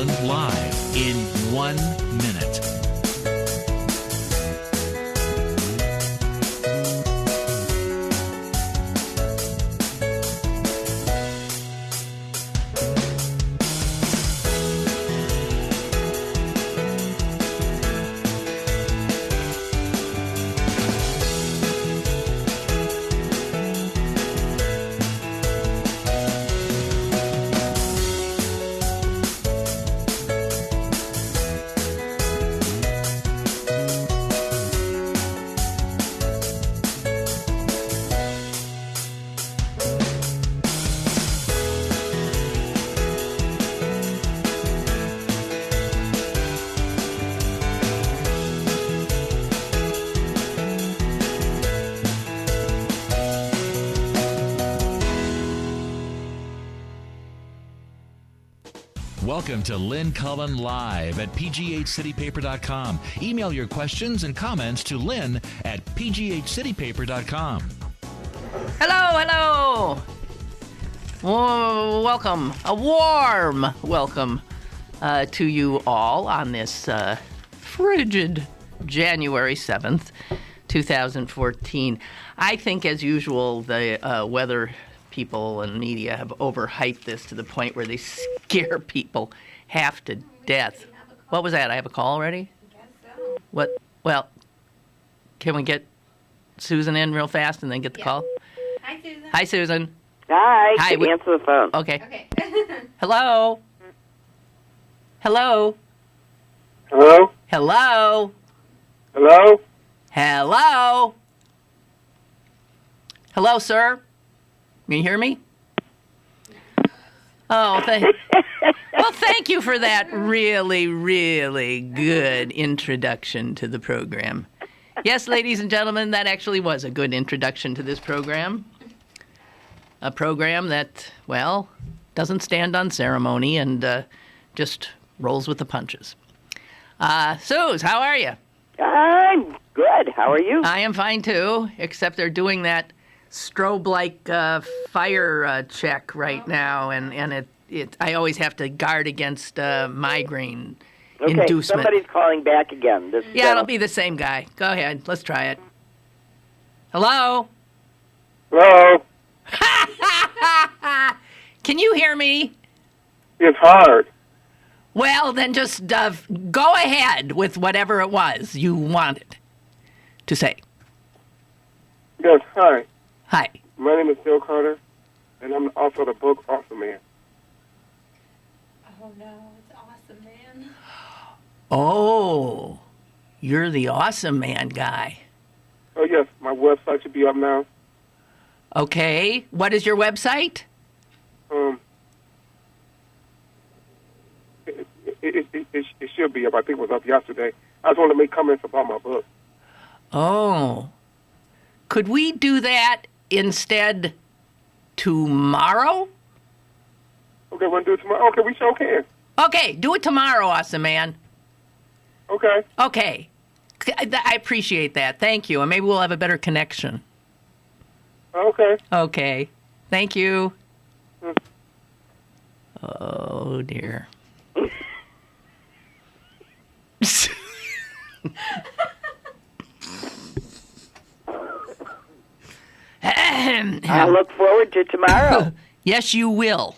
Cullen live in 1 minute. Welcome to Lynn Cullen Live at pghcitypaper.com. Email your questions and comments to Lynn at pghcitypaper.com. Hello. Welcome, a warm welcome to you all on this frigid January 7th, 2014. I think, as usual, the weather people and media have overhyped this to the point where they scare people half to death. What was that? I have a call already? I guess so. What? Well, can we get Susan in real fast and then get the call? Hi, Susan. Hi, Susan. Hi. Answer the phone. Okay. Okay. Hello? Hello? Hello? Hello? Hello? Hello? Hello, sir? Can you hear me? Oh, thank you for that really, really good introduction to the program. Yes, ladies and gentlemen, that actually was a good introduction to this program. A program that, well, doesn't stand on ceremony and just rolls with the punches. Suze, how are you? I'm good. How are you? I am fine, too, except they're doing that strobe-like fire check right now, and I always have to guard against migraine inducement. Somebody's calling back again. Yeah, it'll be the same guy. Go ahead. Let's try it. Hello? Hello? Can you hear me? It's hard. Well, then just go ahead with whatever it was you wanted to say. Yes, hi. Hi. My name is Bill Carter, and I'm the author of the book Awesome Man. Oh, no. It's Awesome Man. Oh, you're the Awesome Man guy. Oh, yes. My website should be up now. Okay. What is your website? It should be up. I think it was up yesterday. I just want to make comments about my book. Oh. Could we do that instead tomorrow? Okay, we'll do it tomorrow. Okay, we sure can. Okay, do it tomorrow, Awesome Man. Okay. Okay. I appreciate that. Thank you. And maybe we'll have a better connection. Okay. Okay. Thank you. Oh, dear. I look forward to tomorrow. Yes, you will.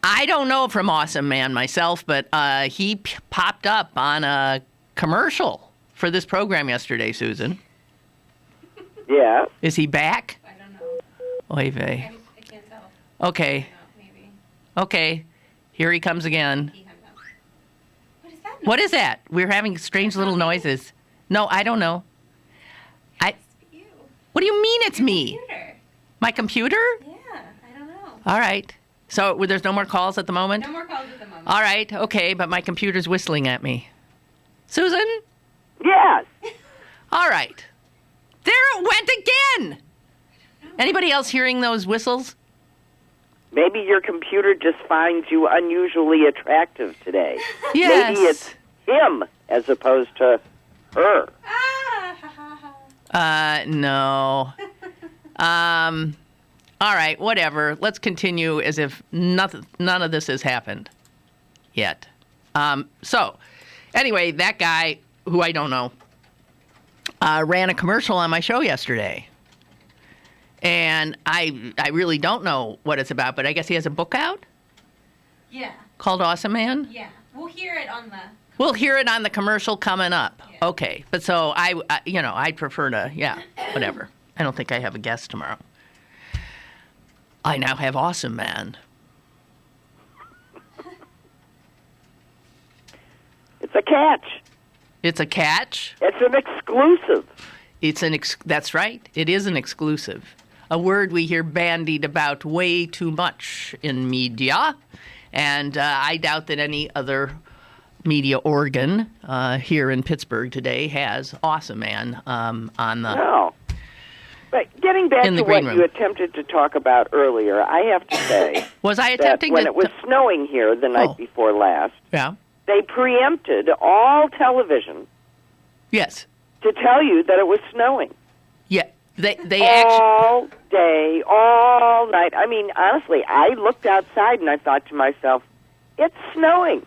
I don't know from Awesome Man myself, but he popped up on a commercial for this program yesterday, Susan. Yeah. Is he back? I don't know. Oy vey. I can't tell. Okay. Maybe. Okay. Here he comes again. He hung up. What is that? What is that? We're having strange little noises. No, I don't know. It's you. What do you mean it's me? Computer. My computer? Yeah, I don't know. All right. So there's no more calls at the moment? No more calls at the moment. All right. Okay, but my computer's whistling at me. Susan? Yes. All right. There it went again. Anybody else hearing those whistles? Maybe your computer just finds you unusually attractive today. Yes. Maybe it's him as opposed to her. Ah, ha, ha, ha. No. All right, whatever. Let's continue as if none of this has happened yet. So, anyway, that guy, who I don't know, ran a commercial on my show yesterday. And I really don't know what it's about, but I guess he has a book out Yeah. called Awesome Man. Yeah. We'll hear it on the. We'll hear it on the commercial coming up. Yeah. Okay, but so I'd prefer to, whatever. I don't think I have a guest tomorrow. I now have Awesome Man. It's a catch. It's a catch. It's an exclusive. That's right. It is an exclusive. A word we hear bandied about way too much in media, and I doubt that any other media organ here in Pittsburgh today has Awesome Man on the. No. But getting back In the to what green room. you attempted to talk about earlier, I have to say Was I that attempting when to? it was snowing here the night Oh. before last, Yeah. they preempted all television Yes. to tell you that it was snowing. Yeah. They actually. All day, all night. I mean, honestly, I looked outside and I thought to myself, it's snowing.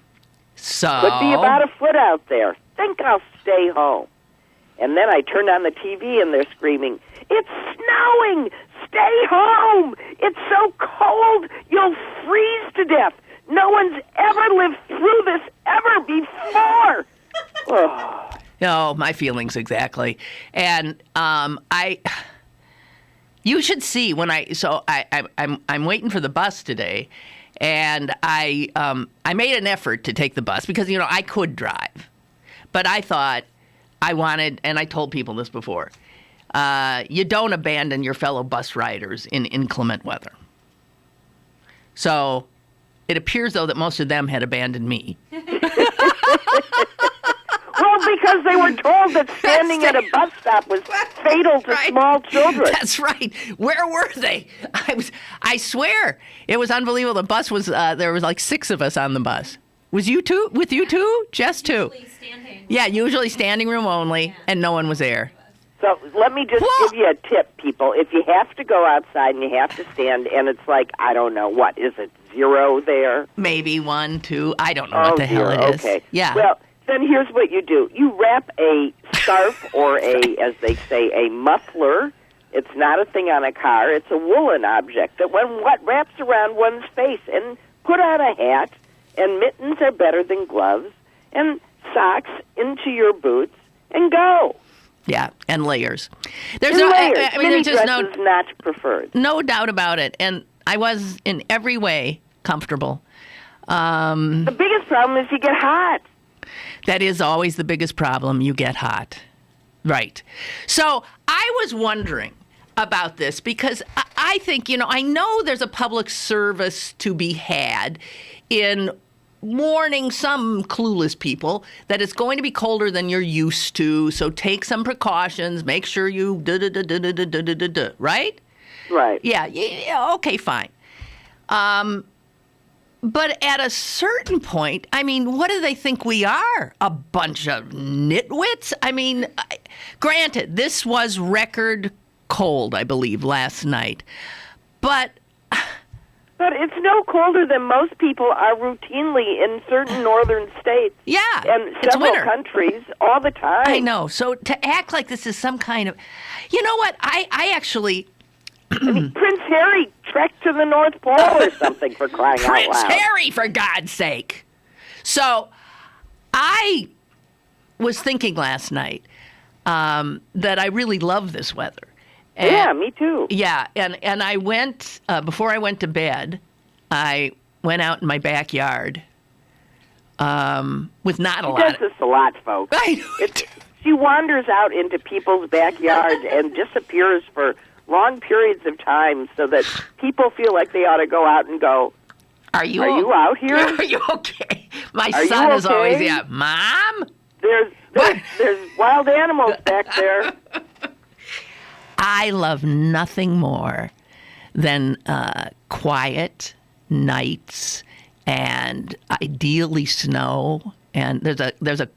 So. Could be about a foot out there. Think I'll stay home. And then I turned on the TV and they're screaming, it's snowing! Stay home! It's so cold, you'll freeze to death. No one's ever lived through this ever before. Oh. No, my feelings exactly. And you should see when I'm waiting for the bus today, and I made an effort to take the bus because I could drive, but I thought I wanted, and I told people this before, you don't abandon your fellow bus riders in inclement weather. So it appears though that most of them had abandoned me. Well, because they were told that standing at a bus stop was fatal to Right. small children. That's right. Where were they? I swear, it was unbelievable. The bus was there was like 6 of us on the bus. Was you two? With you two? Just 2. Usually standing. Yeah, usually standing room only, and no one was there. So let me just Whoa. give you a tip, people. If you have to go outside and you have to stand, and it's like, I don't know, what, is it 0 there? Maybe 1, 2. I don't know what the hell dear. it is. Okay. Yeah. Well, then here's what you do. You wrap a scarf or as they say, a muffler. It's not a thing on a car. It's a woolen object that what wraps around one's face. And put on a hat, and mittens are better than gloves, and socks into your boots, and go. Yeah, and layers. There's And no. layers. I mean, Mini there's just dresses not preferred. no doubt about it. And I was in every way comfortable. The biggest problem is you get hot. That is always the biggest problem. You get hot. Right. So I was wondering about this because I think, I know there's a public service to be had in warning some clueless people that it's going to be colder than you're used to. So take some precautions. Make sure you right? Right. Yeah. Okay, fine. But at a certain point, I mean, what do they think we are? A bunch of nitwits? I mean, granted, this was record cold, I believe, last night. But it's no colder than most people are routinely in certain northern states. yeah, And it's several winter. countries all the time. I know. So to act like this is some kind of, you know what? I actually, Prince Harry trekked to the North Pole or something, for crying out Prince loud. Harry, for God's sake. So I was thinking last night that I really love this weather. And, Yeah, me too. Yeah, and I went, before I went to bed, I went out in my backyard with not a She lot. does this a lot, folks. She wanders out into people's backyards and disappears for long periods of time so that people feel like they ought to go out and go, Are you out here? Are you okay? My Are son you is always, okay? Mom? There's wild animals back there. I love nothing more than quiet nights and ideally snow. And there's a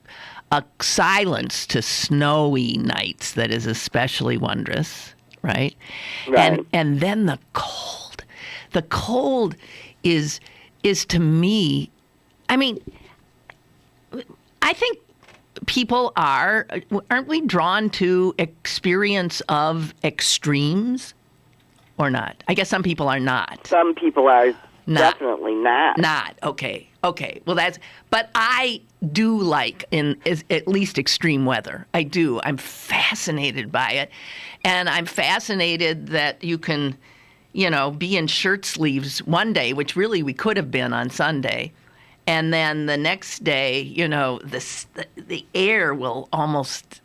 silence to snowy nights that is especially wondrous. right? Right. And then the cold. The cold is to me, I mean, I think people aren't we drawn to experience of extremes or not? I guess some people are not. Some people are Not. definitely not. Not. Okay. Well, but I do like at least extreme weather. I do. I'm fascinated by it. And I'm fascinated that you can, be in shirt sleeves one day, which really we could have been on Sunday. And then the next day, the air will almost.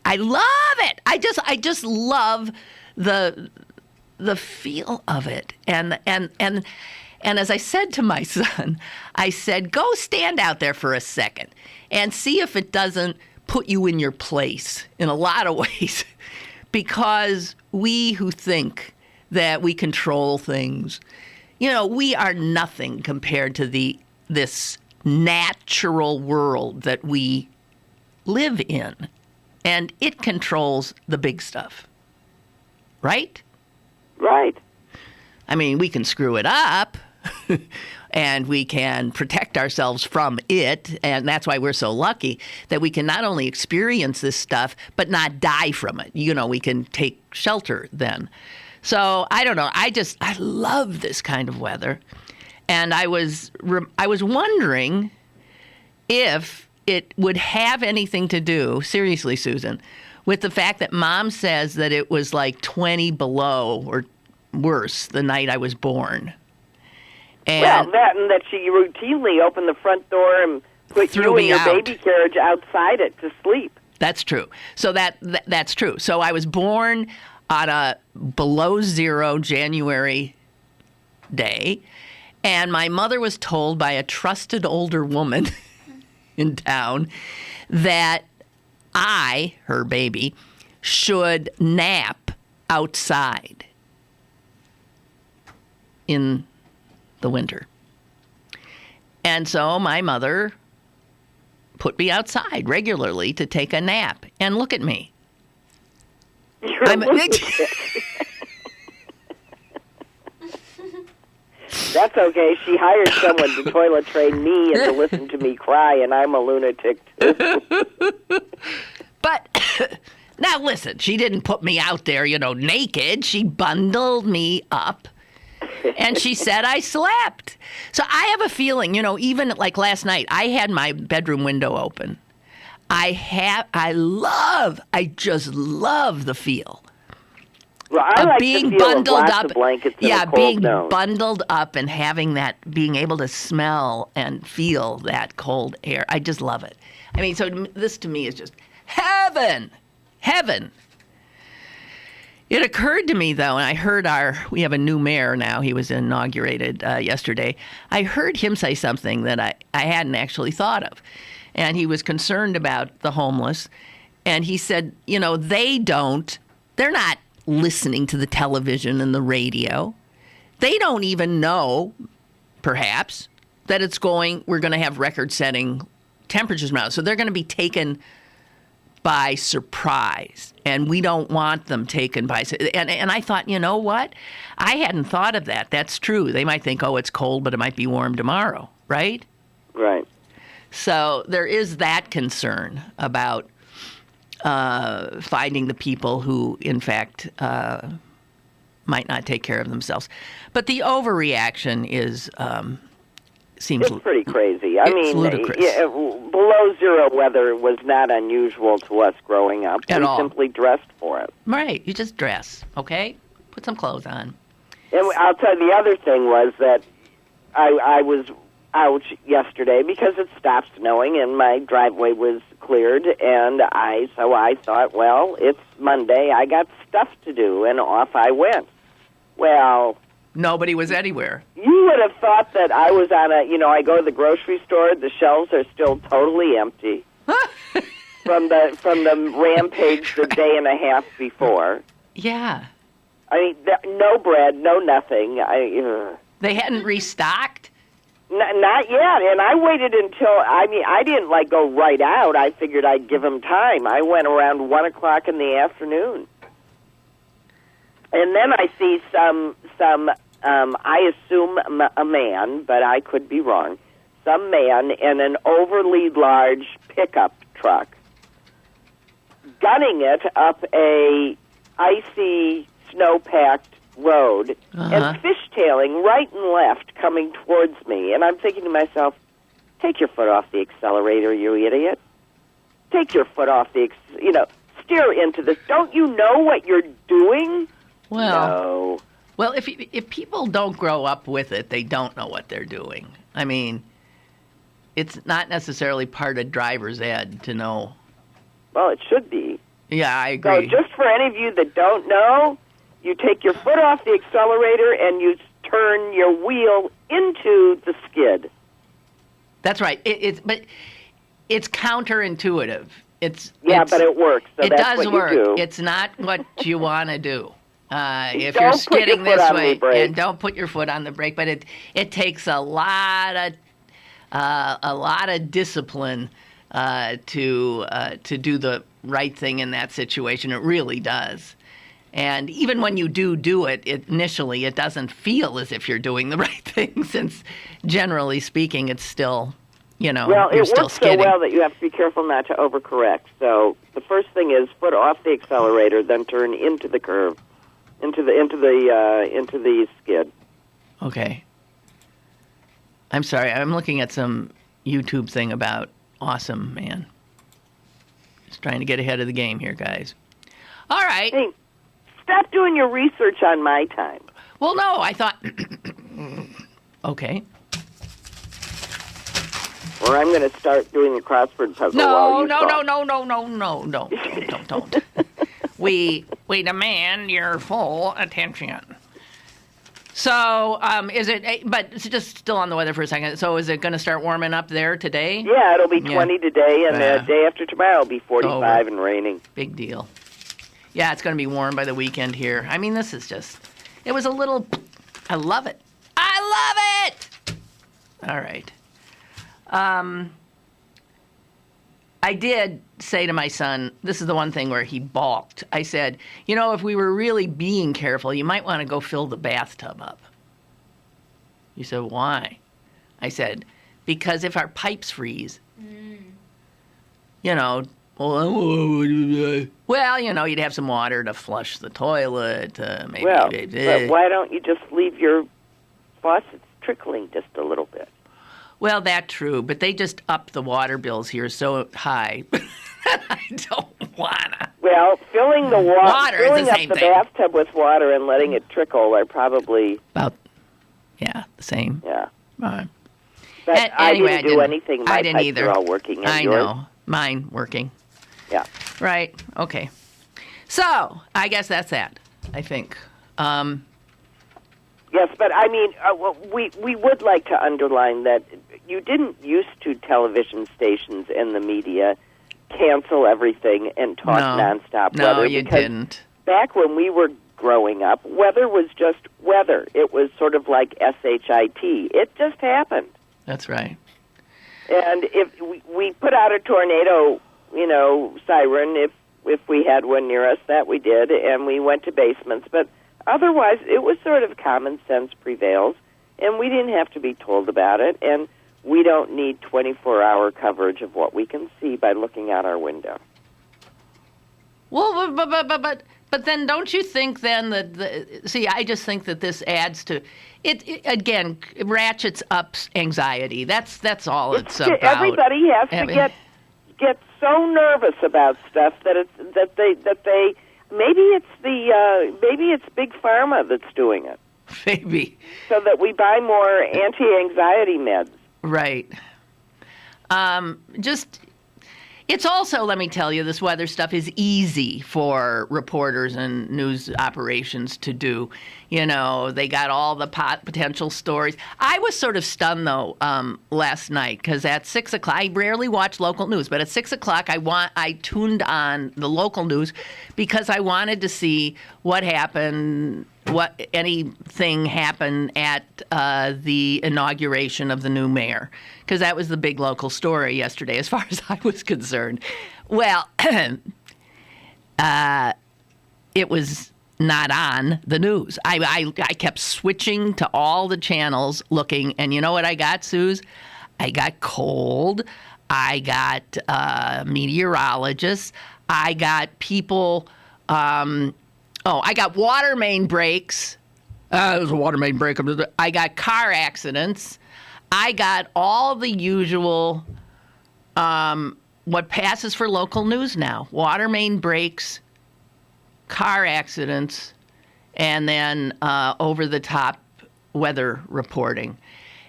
I love it. I just love the feel of it. And as I said to my son, I said, go stand out there for a second and see if it doesn't put you in your place in a lot of ways. Because we who think that we control things, we are nothing compared to this natural world that we live in. And it controls the big stuff. Right? Right. I mean, we can screw it up and we can protect ourselves from it. And that's why we're so lucky that we can not only experience this stuff, but not die from it. We can take shelter then. So I don't know. I love this kind of weather. And I was wondering if it would have anything to do, seriously, Susan, with the fact that Mom says that it was like 20 below or worse the night I was born. And that she routinely opened the front door and put you in your baby carriage outside it to sleep. That's true. So that's true. So I was born on a below zero January day, and my mother was told by a trusted older woman in town that I, her baby, should nap outside in the winter. And so my mother put me outside regularly to take a nap. And look at me. That's okay. She hired someone to toilet train me and to listen to me cry, and I'm a lunatic too. But now listen, she didn't put me out there, naked. She bundled me up. And she said I slept. So I have a feeling, even like last night, I had my bedroom window open. I just love the feel. Well, I like being the feel bundled of lots up, of blankets and a cold being nose. bundled up and having that, being able to smell and feel that cold air. I just love it. I mean, so this to me is just heaven. It occurred to me, though, and I heard we have a new mayor now. He was inaugurated yesterday. I heard him say something that I hadn't actually thought of. And he was concerned about the homeless. And he said, they're not listening to the television and the radio. They don't even know, perhaps, that we're going to have record-setting temperatures now. So they're going to be taken by surprise, and we don't want them taken by. And I thought, you know what? I hadn't thought of that. That's true. They might think, oh, it's cold, but it might be warm tomorrow, right? Right. So there is that concern about finding the people who, in fact, might not take care of themselves. But the overreaction seems it's pretty crazy. I mean, ludicrous. Below zero weather was not unusual to us growing up. At we all. Simply dressed for it. Right. You just dress, okay? Put some clothes on. And I'll tell you, the other thing was that I was out yesterday because it stopped snowing and my driveway was cleared, and I thought, well, it's Monday, I got stuff to do, and off I went. Well, nobody was anywhere. You would have thought that I was on I go to the grocery store, the shelves are still totally empty from the rampage the day and a half before. Yeah. I mean, no bread, no nothing. They hadn't restocked? Not yet, and I waited until, I didn't go right out. I figured I'd give them time. I went around 1 o'clock in the afternoon. And then I see some I assume a man, but I could be wrong, some man in an overly large pickup truck gunning it up a icy, snow-packed road and fishtailing right and left coming towards me. And I'm thinking to myself, take your foot off the accelerator, you idiot. Take your foot off the, steer into this. Don't you know what you're doing? Well, no. Well, if people don't grow up with it, they don't know what they're doing. I mean, it's not necessarily part of driver's ed to know. Well, it should be. Yeah, I agree. So just for any of you that don't know, you take your foot off the accelerator and you turn your wheel into the skid. That's right. But it's counterintuitive. But it works. So it that's does what work. You do. It's not what you want to do. If don't you're put skidding your foot this on way, the brake. and don't put your foot on the brake. But it takes a lot of discipline to do the right thing in that situation. It really does. And even when you do it, initially it doesn't feel as if you're doing the right thing, since generally speaking, it's still, well, you're it still works skidding. so well that you have to be careful not to overcorrect. So the first thing is foot off the accelerator, then turn into the curve, into the skid. Okay. I'm sorry. I'm looking at some YouTube thing about Awesome Man. Just trying to get ahead of the game here, guys. All right. Hey, stop doing your research on my time. Well, no, I thought... Okay. Or I'm going to start doing the crossword puzzle while you talk. No. Don't. We demand your full attention. So, is it, but it's just still on the weather for a second. So is it going to start warming up there today? Yeah, it'll be 20 today, and the day after tomorrow will be 45 and raining. Big deal. Yeah, it's going to be warm by the weekend here. I mean, this is just, it was a little, I love it. All right. I did say to my son, this is the one thing where he balked. I said, if we were really being careful, you might want to go fill the bathtub up. He said, why? I said, because if our pipes freeze, well, you'd have some water to flush the toilet. Maybe. Well, but why don't you just leave your faucets trickling just a little bit? Well, that's true, but they just up the water bills here so high. I don't wanna. Well, filling the Water is filling the up same the thing. bathtub with water and letting it trickle are probably About, the same. yeah. Right. But Anyway, I didn't do anything. My I didn't pipes either. are all working. I yours? know. Mine working. Yeah. Right. Okay. So I guess that's that. I think. Yes, but I mean, we would like to underline that you didn't used to television stations and the media cancel everything and talk nonstop No, weather. you because didn't. Back when we were growing up, weather was just weather. It was sort of like SHIT. It just happened. That's right. And if we put out a tornado, siren, if we had one near us, that we did, and we went to basements. But otherwise, it was sort of common sense prevails, and we didn't have to be told about it, and we don't need 24-hour coverage of what we can see by looking out our window. Well, but then don't you think then that I just think that this adds to it again, ratchets up anxiety. That's all it's about. Everybody has to get so nervous about stuff that they maybe it's big pharma that's doing it. Maybe. So that we buy more anti-anxiety meds. Right. It's also, let me tell you, this weather stuff is easy for reporters and news operations to do. They got all the potential stories. I was sort of stunned, though, last night, because at 6 o'clock, I rarely watch local news, but at 6 o'clock I tuned on the local news because I wanted to see what happened, anything happened at the inauguration of the new mayor, because that was the big local story yesterday as far as I was concerned. Well, it was not on the news. I kept switching to all the channels looking, and you know what I got, Suze? I got cold. I got meteorologists. I got people. I got water main breaks. There's a water main break. I got car accidents. I got all the usual, what passes for local news now. Water main breaks, car accidents, and then over-the-top weather reporting.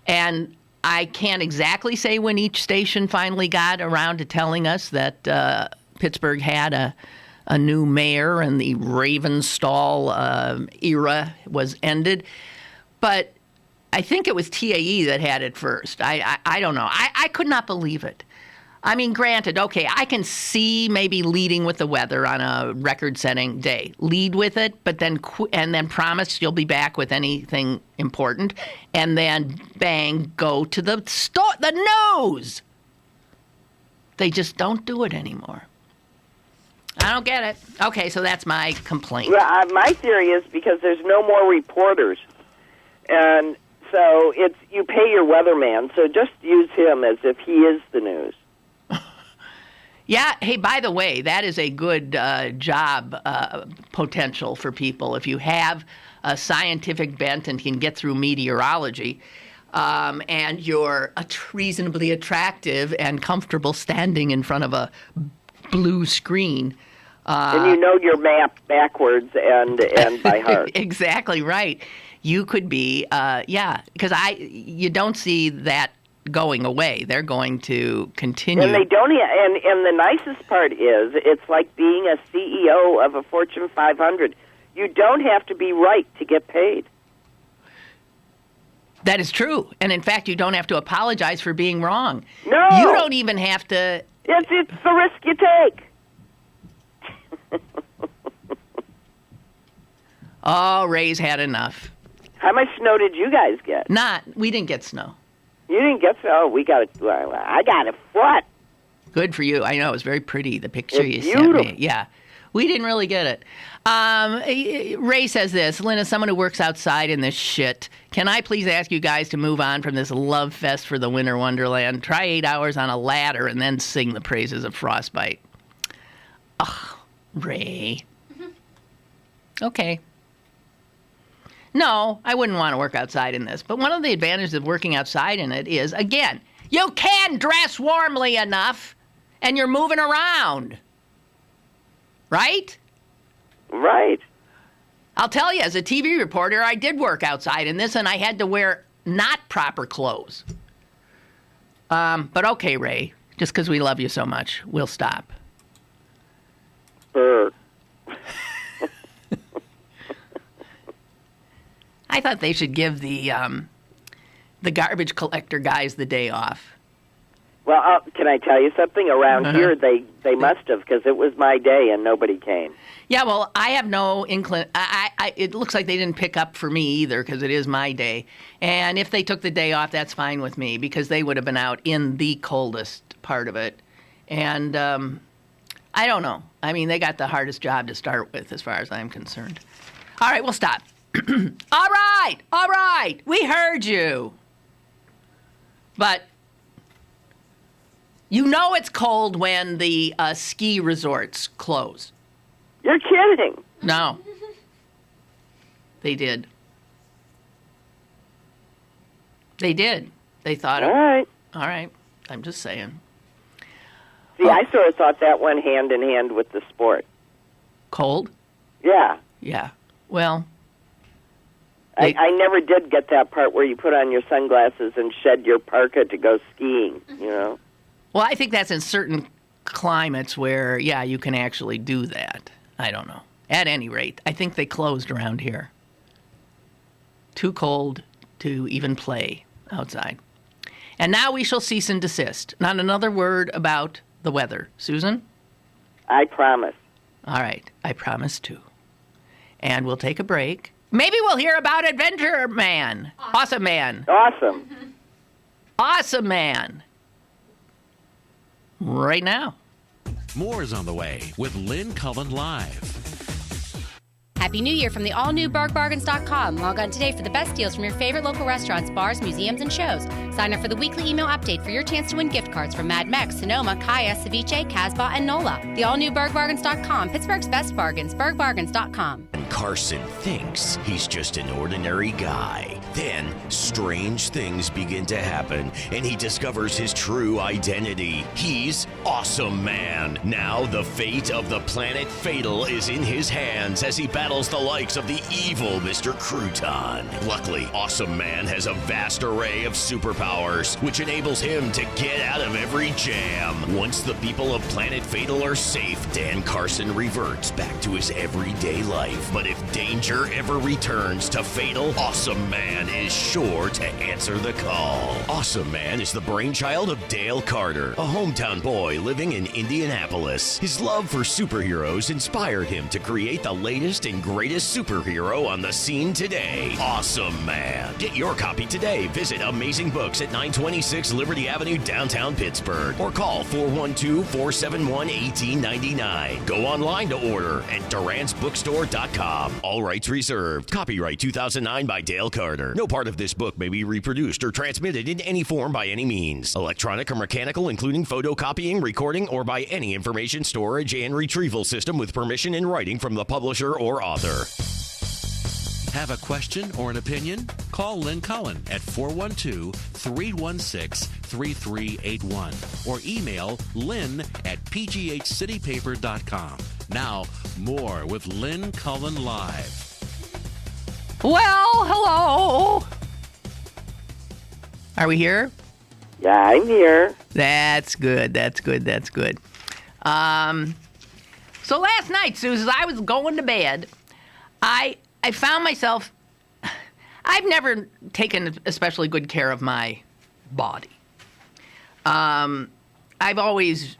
And I can't exactly say when each station finally got around to telling us that Pittsburgh had a new mayor and the Ravenstall era was ended. But I think it was TAE that had it first. I don't know. I could not believe it. I mean, granted, okay, I can see maybe leading with the weather on a record-setting day. Lead with it, but then and then promise you'll be back with anything important, and then bang, go to the news. They just don't do it anymore. I don't get it. Okay, so that's my complaint. Well, my theory is because there's no more reporters, and so it's you pay your weatherman. So just use him as if he is the news. Yeah. Hey, by the way, that is a good job potential for people. If you have a scientific bent and can get through meteorology, and you're reasonably attractive and comfortable standing in front of a blue screen. And you know your map backwards and by heart. Exactly right. You could be, because you don't see that going away. They're going to continue. And they don't. And the nicest part is, it's like being a CEO of a Fortune 500. You don't have to be right to get paid. That is true. And in fact, you don't have to apologize for being wrong. No. You don't even have to. It's the risk you take. Oh, Ray's had enough. How much snow did you guys get? We didn't get snow. You didn't get snow. I got a foot. Good for you. I know, it was very pretty, the picture it's you beautiful. sent me. Yeah. We didn't really get it. Ray says this, Lynn, as someone who works outside in this shit, can I please ask you guys to move on from this love fest for the winter wonderland? Try 8 hours on a ladder and then sing the praises of frostbite. Ugh, Ray. Okay. No, I wouldn't want to work outside in this. But one of the advantages of working outside in it is, again, you can dress warmly enough and you're moving around. Right? Right. I'll tell you, as a TV reporter, I did work outside in this and I had to wear not proper clothes. But okay, Ray, just because we love you so much, we'll stop. Burr. I thought they should give the garbage collector guys the day off. Well, can I tell you something? Around here, they must have, because it was my day and nobody came. Yeah, well, I have no it looks like they didn't pick up for me either, because it is my day. And if they took the day off, that's fine with me, because they would have been out in the coldest part of it. And I don't know. I mean, they got the hardest job to start with, as far as I'm concerned. All right, we'll stop. All right, we heard you. But you know it's cold when the ski resorts close. You're kidding. No. They did. They did. They thought, All right. I'm just saying. See, I sort of thought that went hand in hand with the sport. Cold? Yeah. Yeah. Well, I never did get that part where you put on your sunglasses and shed your parka to go skiing, you know? Well, I think that's in certain climates where, yeah, you can actually do that. I don't know. At any rate, I think they closed around here. Too cold to even play outside. And now we shall cease and desist. Not another word about the weather. Susan? I promise. All right. I promise too. And we'll take a break. Maybe we'll hear about Adventure Man. Awesome Man. Awesome. Awesome Man. Right now. More is on the way with Lynn Cullen Live. Happy New Year from the all-new BurrBargains.com. Log on today for the best deals from your favorite local restaurants, bars, museums, and shows. Sign up for the weekly email update for your chance to win gift cards from Mad Mex, Sonoma, Kaya, Ceviche, Casbah, and NOLA. The all-new BurrBargains.com, Pittsburgh's best bargains, BurrBargains.com. And Carson thinks he's just an ordinary guy. Then, strange things begin to happen, and he discovers his true identity. He's Awesome Man. Now, the fate of the planet Fatal is in his hands as he battles the likes of the evil Mr. Crouton. Luckily, Awesome Man has a vast array of superpowers, which enables him to get out of every jam. Once the people of Planet Fatal are safe, Dan Carson reverts back to his everyday life. But if danger ever returns to Fatal, Awesome Man is sure to answer the call. Awesome Man is the brainchild of Dale Carter, a hometown boy living in Indianapolis. His love for superheroes inspired him to create the latest and greatest superhero on the scene today, Awesome Man. Get your copy today. Visit Amazing Books at 926 Liberty Avenue, downtown Pittsburgh, or call 412-471-1899. Go online to order at DurantsBookstore.com. All rights reserved. Copyright 2009 by Dale Carter. No part of this book may be reproduced or transmitted in any form by any means, electronic or mechanical, including photocopying, recording, or by any information storage and retrieval system with permission in writing from the publisher or author. Have a question or an opinion? Call Lynn Cullen at 412-316-3381 or email lynn at pghcitypaper.com. Now, more with Lynn Cullen Live. Well, hello. Are we here? Yeah, I'm here. That's good. That's good. That's good. So last night, Susan, as I was going to bed, I found myself, I've never taken especially good care of my body. I've always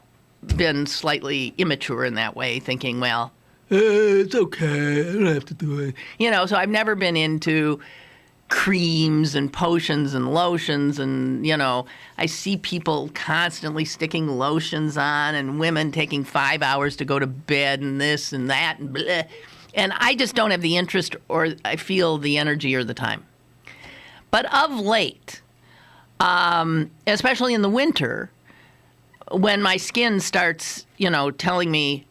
been slightly immature in that way, thinking, well, it's okay, I don't have to do it. You know, so I've never been into creams and potions and lotions, and, you know, I see people constantly sticking lotions on and women taking 5 hours to go to bed and this and that and blah. And I just don't have the interest, or I feel the energy or the time. But of late, especially in the winter, when my skin starts, you know, telling me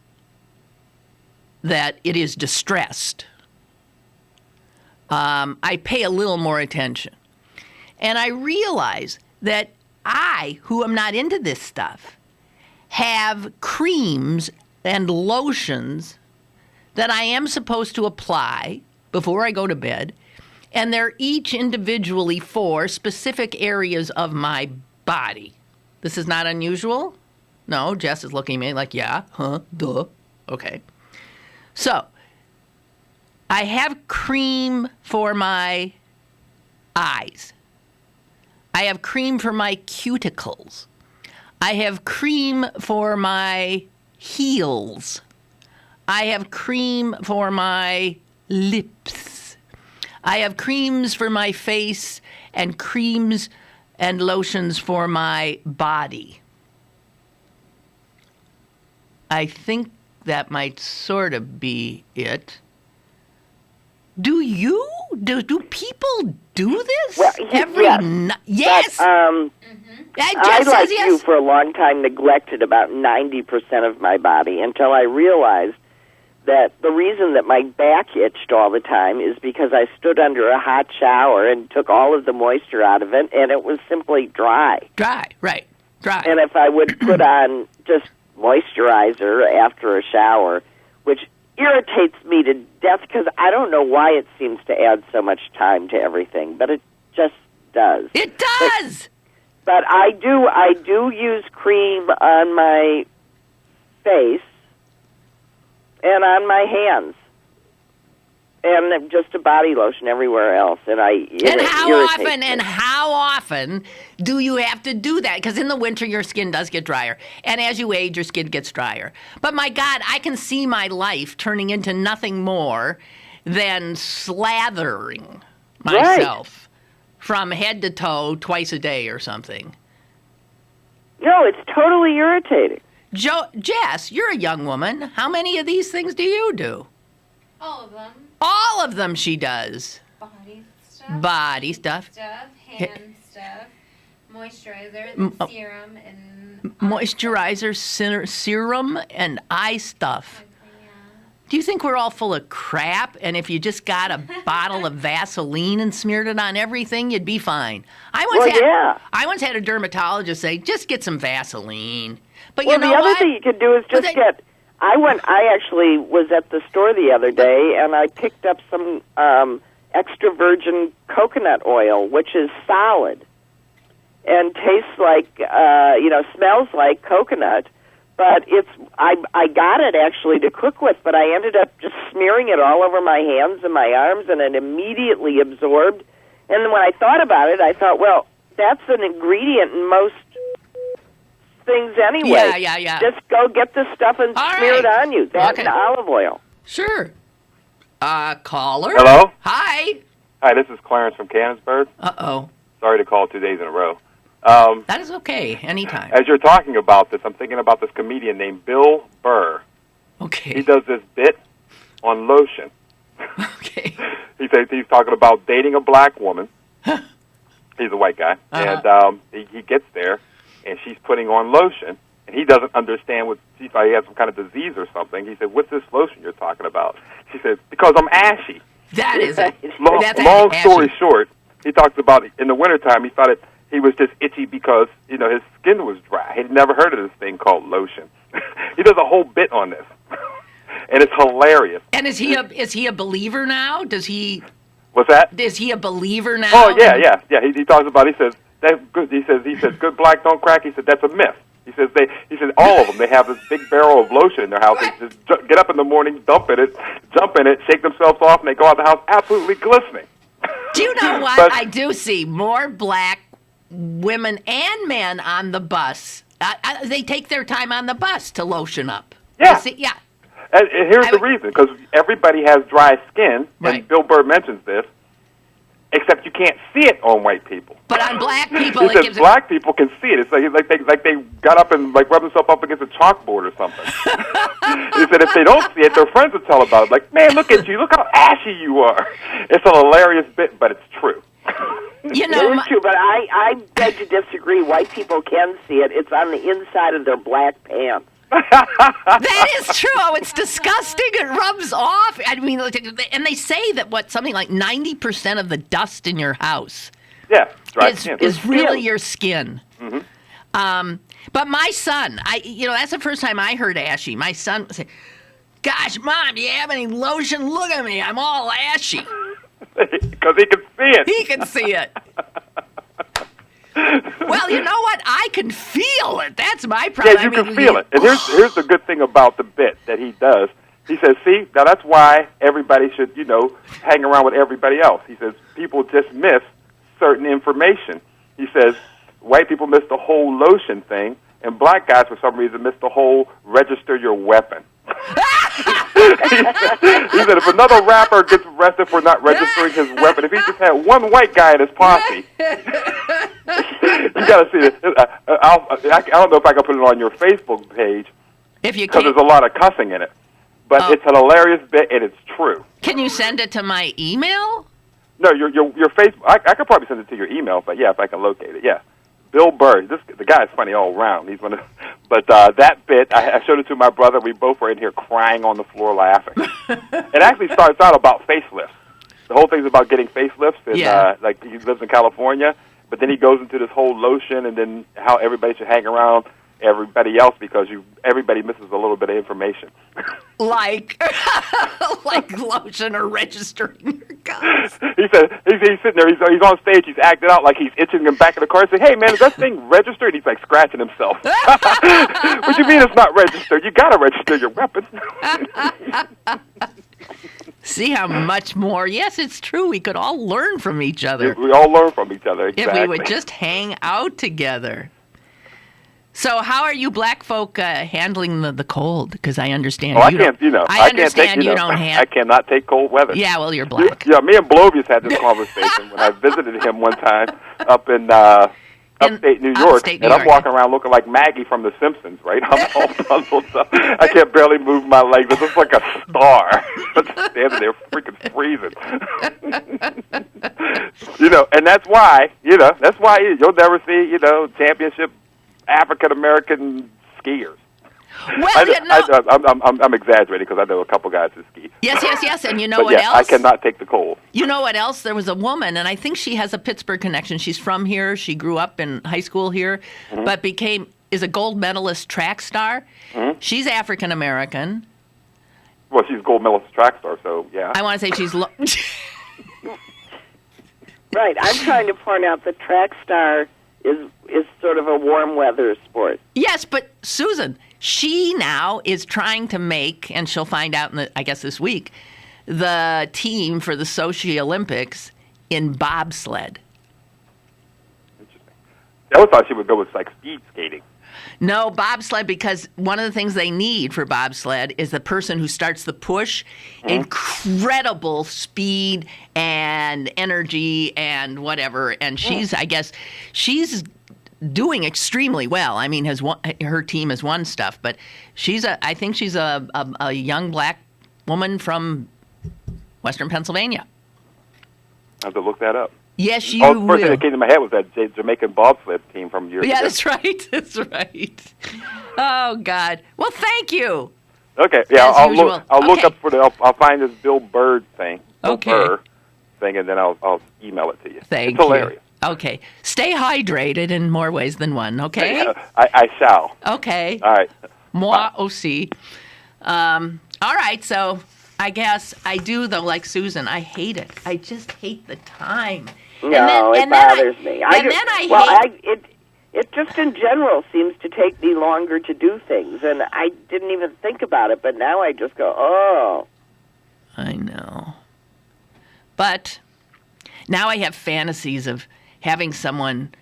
that it is distressed, I pay a little more attention. And I realize that I, who am not into this stuff, have creams and lotions that I am supposed to apply before I go to bed, and they're each individually for specific areas of my body. This is not unusual? No, Jess is looking at me like, yeah, huh, duh. Okay. So, I have cream for my eyes. I have cream for my cuticles. I have cream for my heels. I have cream for my lips. I have creams for my face and creams and lotions for my body. I think that might sort of be it. Do you? Do people do this? Well, yes. Yes. But, I, Jess like says yes. you, for a long time neglected about 90% of my body until I realized that the reason that my back itched all the time is because I stood under a hot shower and took all of the moisture out of it, and it was simply dry. Dry, right, dry. And if I would put on just moisturizer after a shower, which irritates me to death because I don't know why it seems to add so much time to everything, but it just does. It does! But I do use cream on my face and on my hands, and just a body lotion everywhere else. And how often do you have to do that? Because in the winter, your skin does get drier. And as you age, your skin gets drier. But my God, I can see my life turning into nothing more than slathering myself from head to toe twice a day or something. No, it's totally irritating. Jess, you're a young woman. How many of these things do you do? All of them. All of them she does. Body stuff. Hand stuff. Moisturizer, serum, and... Moisturizer, serum, and eye stuff. Do you think we're all full of crap? And if you just got a bottle of Vaseline and smeared it on everything, you'd be fine. I once had a dermatologist say, just get some Vaseline. But you know the other what? thing you could do is just get... I actually was at the store the other day, and I picked up some extra virgin coconut oil, which is solid and tastes like, smells like coconut. But I got it actually to cook with, but I ended up just smearing it all over my hands and my arms, and it immediately absorbed. And then when I thought about it, I thought, well, that's an ingredient in most things anyway. Yeah. Just go get this stuff and smear it on you. That and olive oil. Sure. Caller? Hello? Hi. Hi, this is Clarence from Canonsburg. Uh-oh. Sorry to call 2 days in a row. That is okay. Anytime. As you're talking about this, I'm thinking about this comedian named Bill Burr. Okay. He does this bit on lotion. Okay. He says he's talking about dating a black woman. He's a white guy. Uh-huh. And he gets there, and she's putting on lotion, and he doesn't understand what she thought he had some kind of disease or something. He said, "What's this lotion you're talking about?" She said, "Because I'm ashy." That is it. Long story short, he talks about in the wintertime, he thought he was just itchy because, his skin was dry. He'd never heard of this thing called lotion. He does a whole bit on this, and it's hilarious. And is he a believer now? Does he? What's that? Is he a believer now? Oh yeah. He talks about. He says that's good. He says good black don't crack. He said that's a myth. He says all of them. They have this big barrel of lotion in their house. They just get up in the morning, jump in it, shake themselves off, and they go out the house absolutely glistening. Do you know what? I do see more black women and men on the bus. They take their time on the bus to lotion up. Yeah. Yeah. And here's the reason, because everybody has dry skin, right. And Bill Burr mentions this, except you can't see it on white people. But on black people, he says black people can see it. It's like they got up and rubbed themselves up against a chalkboard or something. He said if they don't see it, their friends will tell about it. Like, man, look at you. Look how ashy you are. It's a hilarious bit, but it's true. It is true, but I beg to disagree. White people can see it. It's on the inside of their black pants. That is true. Oh, it's disgusting. It rubs off. I mean, and they say that something like 90% of the dust in your house is really your skin. Mm-hmm. But my son, that's the first time I heard ashy. My son would say, "Gosh, Mom, do you have any lotion? Look at me. I'm all ashy." Because he can see it. He can see it. Well, you know what? I can feel it. That's my problem. Yeah, you can feel it. And here's the good thing about the bit that he does. He says, see, now that's why everybody should, hang around with everybody else. He says, people just miss certain information. He says, white people miss the whole lotion thing, and black guys, for some reason, miss the whole register your weapon. He said if another rapper gets arrested for not registering his weapon, if he just had one white guy in his posse, you got to see this. I don't know if I can put it on your Facebook page because there's a lot of cussing in it, but it's an hilarious bit and it's true. Can you send it to my email? No, your Facebook. I could probably send it to your email, but yeah, if I can locate it, yeah. Bill Burr, the guy is funny all around. He's but that bit, I showed it to my brother. We both were in here crying on the floor laughing. It actually starts out about facelifts. The whole thing's about getting facelifts. And, like he lives in California, but then he goes into this whole lotion and then how everybody should hang around everybody else because everybody misses a little bit of information. Like lotion or registering your guns. He said he's sitting there. He's on stage. He's acting out like he's itching in the back of the car. He said, "Hey man, is that thing registered?" He's like scratching himself. What you mean it's not registered? You gotta register your weapon. See how much more? Yes, it's true. We could all learn from each other. We all learn from each other. Exactly. If we would just hang out together. So how are you black folk handling the cold? Because I understand I can't don't have... I cannot take cold weather. Yeah, well, you're black. Yeah, me and Blovius had this conversation when I visited him one time up in upstate New York, and I'm walking around looking like Maggie from The Simpsons, right? I'm all puzzled up. I can't barely move my legs. It looks like a star. I'm just standing there freaking freezing. And that's why, you'll never see, championship African-American skiers. Well, I'm exaggerating because I know a couple guys who ski. Yes. And you know what else? I cannot take the cold. You know what else? There was a woman, and I think she has a Pittsburgh connection. She's from here. She grew up in high school here, but is a gold medalist track star. Mm-hmm. She's African American. Well, she's a gold medalist track star, so yeah. I want to say she's. Right. I'm trying to point out that track star is sort of a warm weather sport. Yes, but Susan, she now is trying to make, and she'll find out this week, the team for the Sochi Olympics in bobsled. Interesting. I thought she would go with speed skating. No, bobsled, because one of the things they need for bobsled is the person who starts the push, incredible speed and energy and whatever. And she's doing extremely well. I mean, her team has won stuff, but I think she's a young black woman from Western Pennsylvania. I have to look that up. Yes, you will. The first thing that came to my head was that Jamaican bobsled team from years ago. Yeah, that's right. That's right. Oh, God. Well, thank you. Okay. Yeah, I'll look up I'll find this Bill Burr thing. Okay. Burr thing, and then I'll email it to you. Thank it's hilarious. You. Okay. Stay hydrated in more ways than one, okay? I shall. Okay. All right. Moi aussi. All right, so I guess I do, though, like Susan. I hate it. I just hate the time. No, it bothers me. It just in general seems to take me longer to do things, and I didn't even think about it, but now I just go, oh. I know. But now I have fantasies of having someone,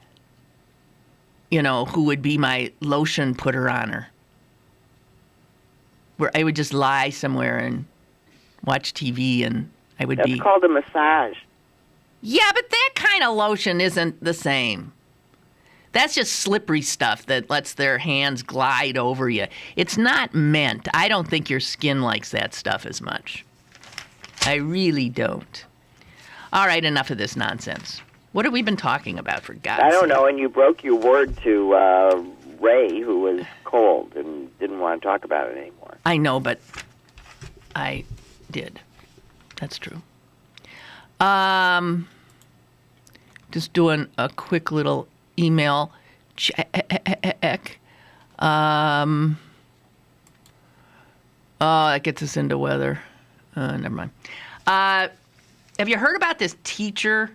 who would be my lotion putter-oner, where I would just lie somewhere and watch TV, and I would That's called a massage. Yeah, but that kind of lotion isn't the same. That's just slippery stuff that lets their hands glide over you. It's not meant. I don't think your skin likes that stuff as much. I really don't. All right, enough of this nonsense. What have we been talking about, for God's sake? I don't know, and you broke your word to Ray, who was cold and didn't want to talk about it anymore. I know, but I did. That's true. Just doing a quick little email check. That gets us into weather. Never mind. Have you heard about this teacher?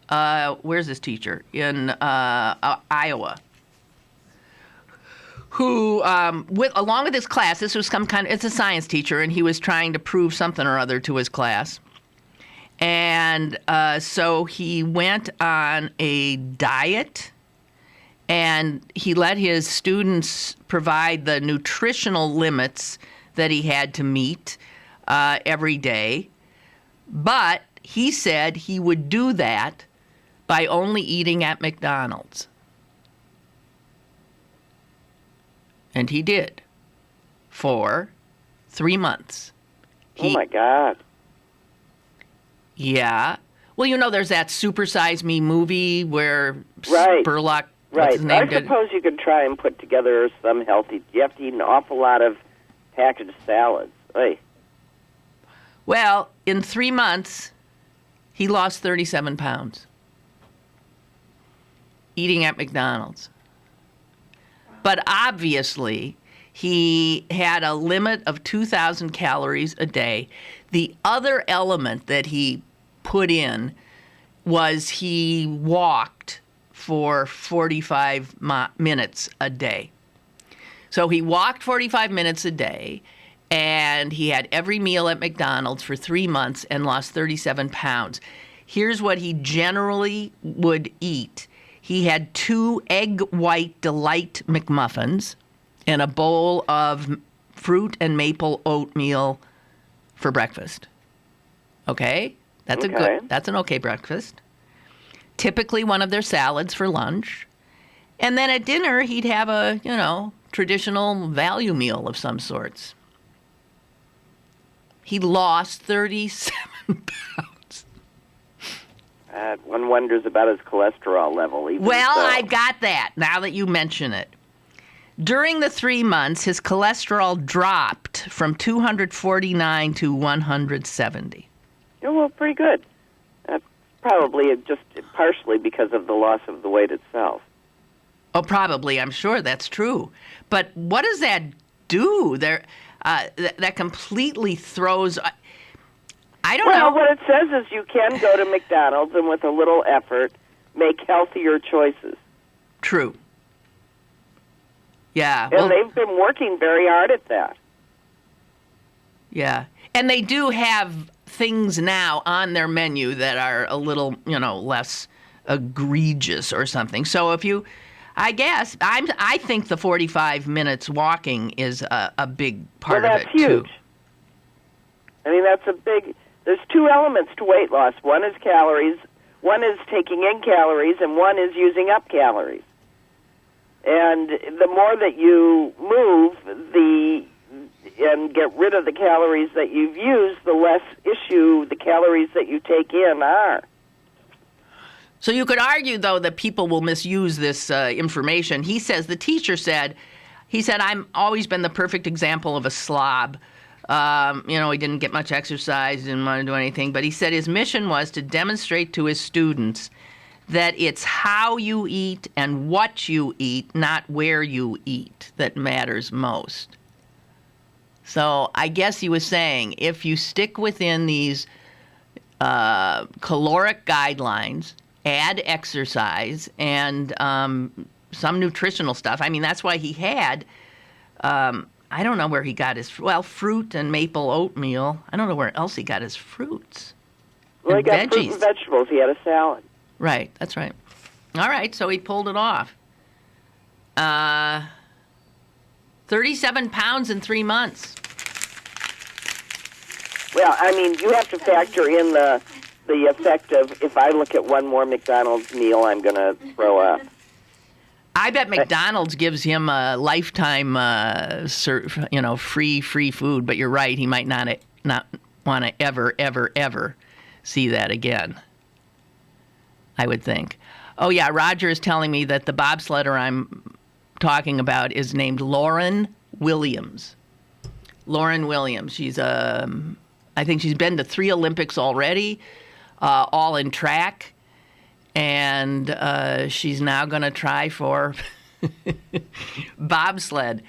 Where's this teacher? In Iowa. Who, along with his class, this was it's a science teacher, and he was trying to prove something or other to his class. And so he went on a diet, and he let his students provide the nutritional limits that he had to meet every day. But he said he would do that by only eating at McDonald's. And he did for 3 months. Oh, my God. Yeah. Well, there's that Super Size Me movie where Spurlock, what's his name, I suppose you could try and put together some healthy. You have to eat an awful lot of packaged salads. Oy. Well, in 3 months, he lost 37 pounds eating at McDonald's. But obviously, he had a limit of 2,000 calories a day. The other element that he put in was he walked for 45 minutes a day. So he walked 45 minutes a day, and he had every meal at McDonald's for 3 months and lost 37 pounds. Here's what he generally would eat. He had 2 egg white delight McMuffins and a bowl of fruit and maple oatmeal for breakfast. Okay? That's an okay breakfast. Typically one of their salads for lunch. And then at dinner he'd have a, traditional value meal of some sorts. He lost 37 pounds. One wonders about his cholesterol level. Well, I got that now that you mention it. During the 3 months, his cholesterol dropped from 249 to 170. Yeah, well, pretty good. Probably just partially because of the loss of the weight itself. Oh, probably. I'm sure that's true. But what does that do? That completely throws... I don't know. Well, what it says is you can go to McDonald's and with a little effort make healthier choices. True. Yeah. And they've been working very hard at that. Yeah. And they do have things now on their menu that are a little, less egregious or something. So if you, I think the 45 minutes walking is a big part of it, too. Well, that's huge. I mean, there's two elements to weight loss. One is calories, one is taking in calories, and one is using up calories. And the more that you move and get rid of the calories that you've used, the less issue the calories that you take in are. So you could argue, though, that people will misuse this information. The teacher said, I've always been the perfect example of a slob. He didn't get much exercise, didn't want to do anything. But he said his mission was to demonstrate to his students that it's how you eat and what you eat, not where you eat, that matters most. So I guess he was saying if you stick within these caloric guidelines, add exercise, and some nutritional stuff. I mean, that's why he had, I don't know where he got his, fruit and maple oatmeal. I don't know where else he got his fruits. Well, he got fruit and vegetables. He had a salad. Right, that's right. All right, so he pulled it off. 37 pounds in 3 months. Well, I mean, you have to factor in the effect of, if I look at one more McDonald's meal, I'm going to throw up. I bet McDonald's gives him a lifetime, free food. But you're right, he might not want to ever see that again, I would think. Oh, yeah, Roger is telling me that the bobsledder I'm talking about is named Lauren Williams. Lauren Williams. She's, I think she's been to 3 Olympics already, all in track. And she's now going to try for bobsled.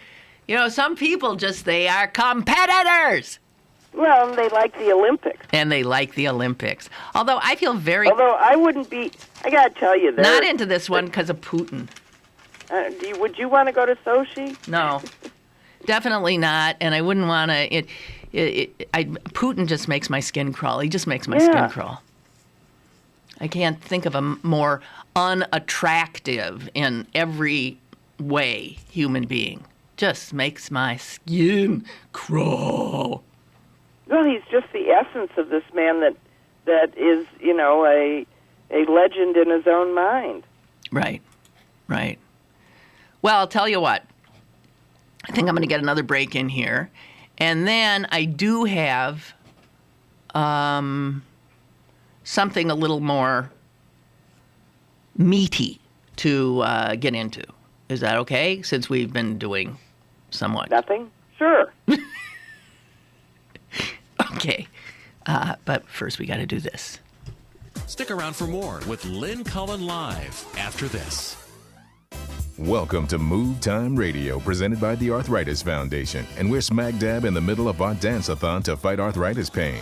Some people they are competitors. Well, they like the Olympics. And they like the Olympics. Although I feel Although I wouldn't be, I got to tell you. Not into this one because of Putin. Would you want to go to Sochi? No, definitely not. And I wouldn't want to. Putin just makes my skin crawl. He just makes my skin crawl. I can't think of a more unattractive in every way human being. Just makes my skin crawl. Well, he's just the essence of this man that is, a legend in his own mind. Right. Well, I'll tell you what. I think I'm going to get another break in here. And then I do have something a little more meaty to get into. Is that okay? Since we've been doing somewhat. Nothing? Sure. Okay. But first we got to do this. Stick around for more with Lynn Cullen Live after this. Welcome to Move Time Radio, presented by the Arthritis Foundation. And we're smack dab in the middle of our dance-a-thon to fight arthritis pain.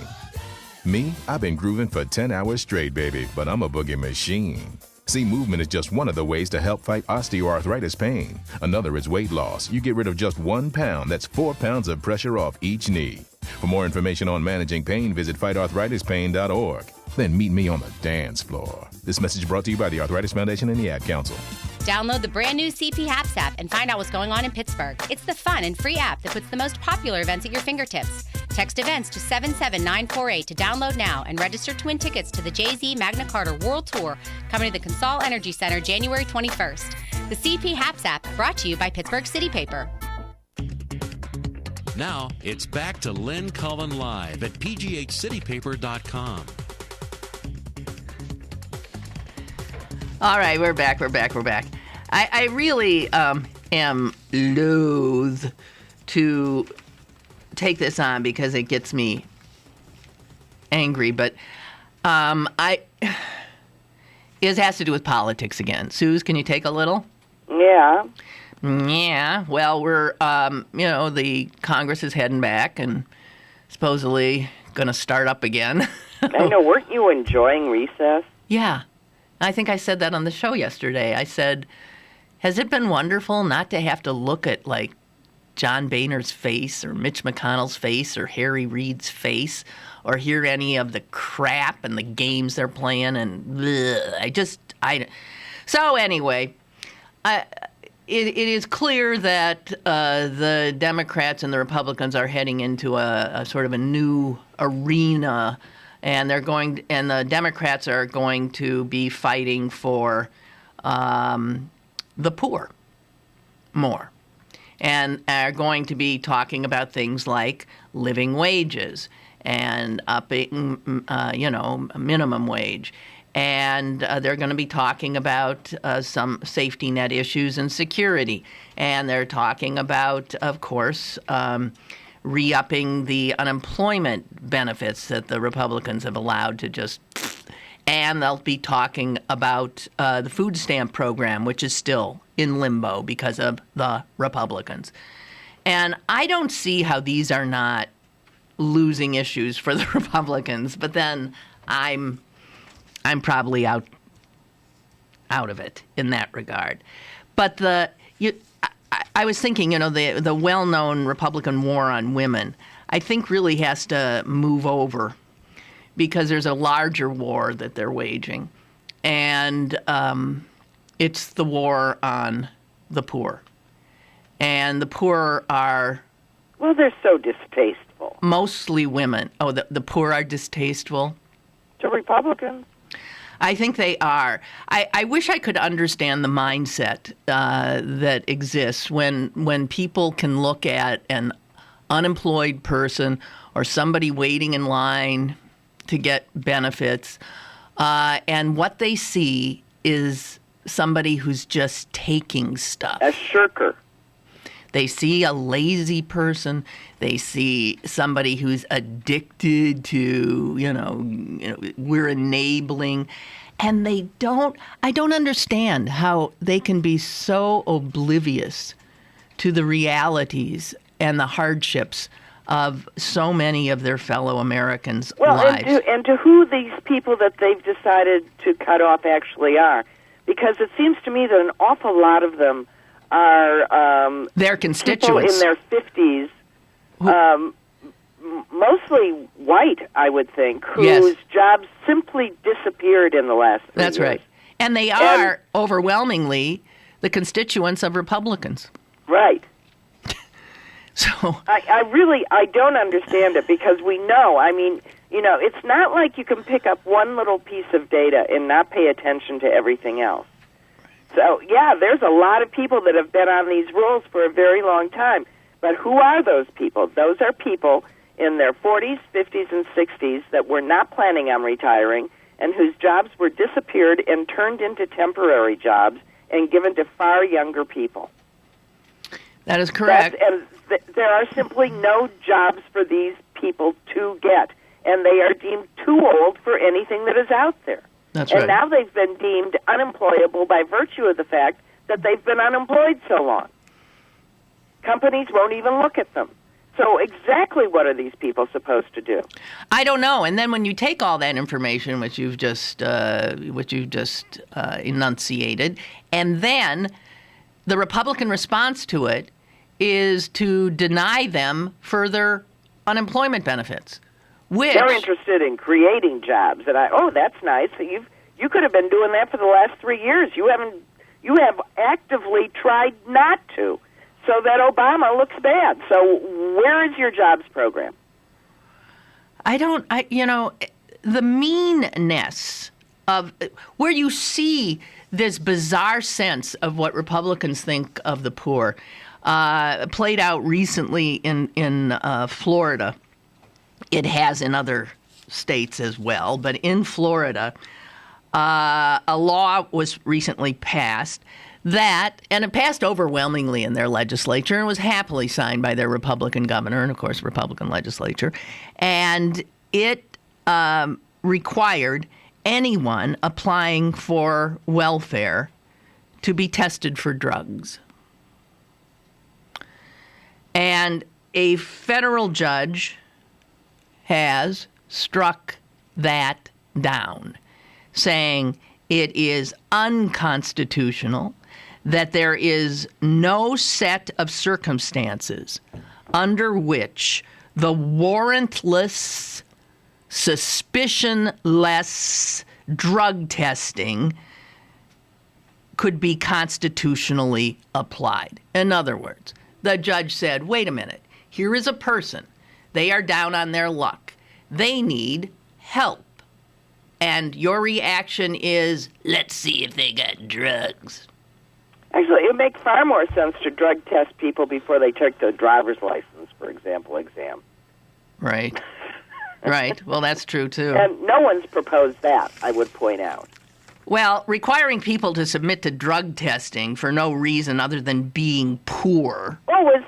Me, I've been grooving for 10 hours straight, baby, but I'm a boogie machine. See, movement is just one of the ways to help fight osteoarthritis pain. Another is weight loss. You get rid of just 1 pound. That's 4 pounds of pressure off each knee. For more information on managing pain, visit fightarthritispain.org. Then meet me on the dance floor. This message brought to you by the Arthritis Foundation and the Ad Council. Download the brand new CP Haps app and find out what's going on in Pittsburgh. It's the fun and free app that puts the most popular events at your fingertips. Text events to 77948 to download now and register to win tickets to the Jay-Z Magna Carta World Tour coming to the Consol Energy Center January 21st. The CP Haps app brought to you by Pittsburgh City Paper. Now, it's back to Lynn Cullen Live at pghcitypaper.com. All right, we're back. I really am loath to take this on because it gets me angry, but it has to do with politics again. Suze, can you take a little? Yeah. Yeah, well, we're, the Congress is heading back and supposedly going to start up again. I know, weren't you enjoying recess? Yeah, I think I said that on the show yesterday. I said, has it been wonderful not to have to look at, like, John Boehner's face or Mitch McConnell's face or Harry Reid's face or hear any of the crap and the games they're playing and bleh, So anyway, It is clear that the Democrats and the Republicans are heading into a sort of a new arena, and the Democrats are going to be fighting for the poor more, and are going to be talking about things like living wages and upping, minimum wage. And they're going to be talking about some safety net issues and security. And they're talking about, of course, re-upping the unemployment benefits that the Republicans have allowed to just... And they'll be talking about the food stamp program, which is still in limbo because of the Republicans. And I don't see how these are not losing issues for the Republicans, but then I'm probably out of it in that regard. But I was thinking, the well-known Republican war on women, I think really has to move over because there's a larger war that they're waging. And it's the war on the poor. And the poor are... Well, they're so distasteful. Mostly women. Oh, the poor are distasteful? To Republicans? I think they are. I wish I could understand the mindset that exists when people can look at an unemployed person or somebody waiting in line to get benefits, and what they see is somebody who's just taking stuff. A shirker. They see a lazy person. They see somebody who's addicted to, we're enabling. And I don't understand how they can be so oblivious to the realities and the hardships of so many of their fellow Americans' lives. And to who these people that they've decided to cut off actually are. Because it seems to me that an awful lot of them are their constituents people in their 50s, mostly white, I would think, whose jobs simply disappeared in the last 3 years. That's right. And they are overwhelmingly the constituents of Republicans. Right. So I don't understand it because we know, it's not like you can pick up one little piece of data and not pay attention to everything else. So, there's a lot of people that have been on these rolls for a very long time. But who are those people? Those are people in their 40s, 50s, and 60s that were not planning on retiring and whose jobs were disappeared and turned into temporary jobs and given to far younger people. That is correct. There are simply no jobs for these people to get, and they are deemed too old for anything that is out there. That's right. And now they've been deemed unemployable by virtue of the fact that they've been unemployed so long. Companies won't even look at them. So exactly what are these people supposed to do? I don't know. And then when you take all that information, which you've just enunciated, and then the Republican response to it is to deny them further unemployment benefits. Which they're interested in creating jobs, and that's nice. So you could have been doing that for the last 3 years. You have actively tried not to, so that Obama looks bad. So where is your jobs program? the meanness of where you see this bizarre sense of what Republicans think of the poor played out recently in Florida. It has in other states as well, but in Florida, a law was recently passed and it passed overwhelmingly in their legislature and was happily signed by their Republican governor and, of course, Republican legislature. And it required anyone applying for welfare to be tested for drugs. And a federal judge has struck that down, saying it is unconstitutional, that there is no set of circumstances under which the warrantless, suspicionless drug testing could be constitutionally applied. In other words, the judge said, wait a minute, here is a person. They are down on their luck. They need help. And your reaction is, let's see if they got drugs. Actually, it would make far more sense to drug test people before they take the driver's license, for example, exam. Right. Right. Well, that's true, too. And no one's proposed that, I would point out. Well, requiring people to submit to drug testing for no reason other than being poor. Was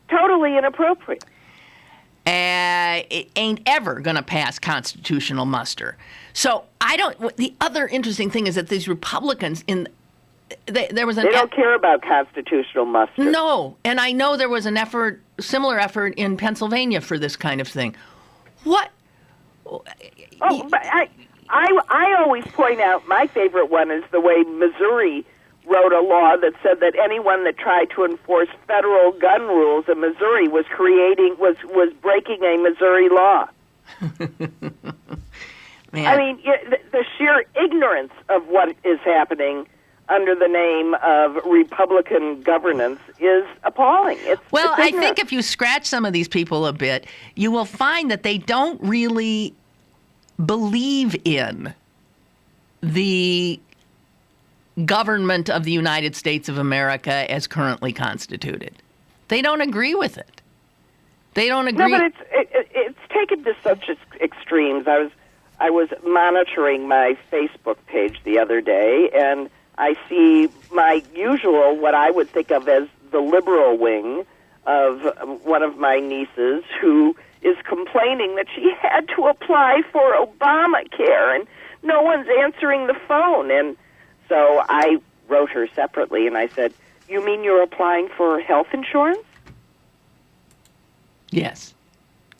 totally inappropriate. It ain't ever going to pass constitutional muster. So the other interesting thing is that these Republicans there was they don't care about constitutional muster. No, and I know there was similar effort in Pennsylvania for this kind of thing. What? But I always point out my favorite one is the way Missouri wrote a law that said that anyone that tried to enforce federal gun rules in Missouri was breaking a Missouri law. Man. I mean, the sheer ignorance of what is happening under the name of Republican governance is appalling. Well, I think if you scratch some of these people a bit, you will find that they don't really believe in the government of the United States of America as currently constituted. They don't agree with it. They don't agree. No, but it's taken to such extremes. I was monitoring my Facebook page the other day, and I see my usual, what I would think of as the liberal wing of one of my nieces who is complaining that she had to apply for Obamacare and no one's answering the phone. And so I wrote her separately and I said, you mean you're applying for health insurance? Yes.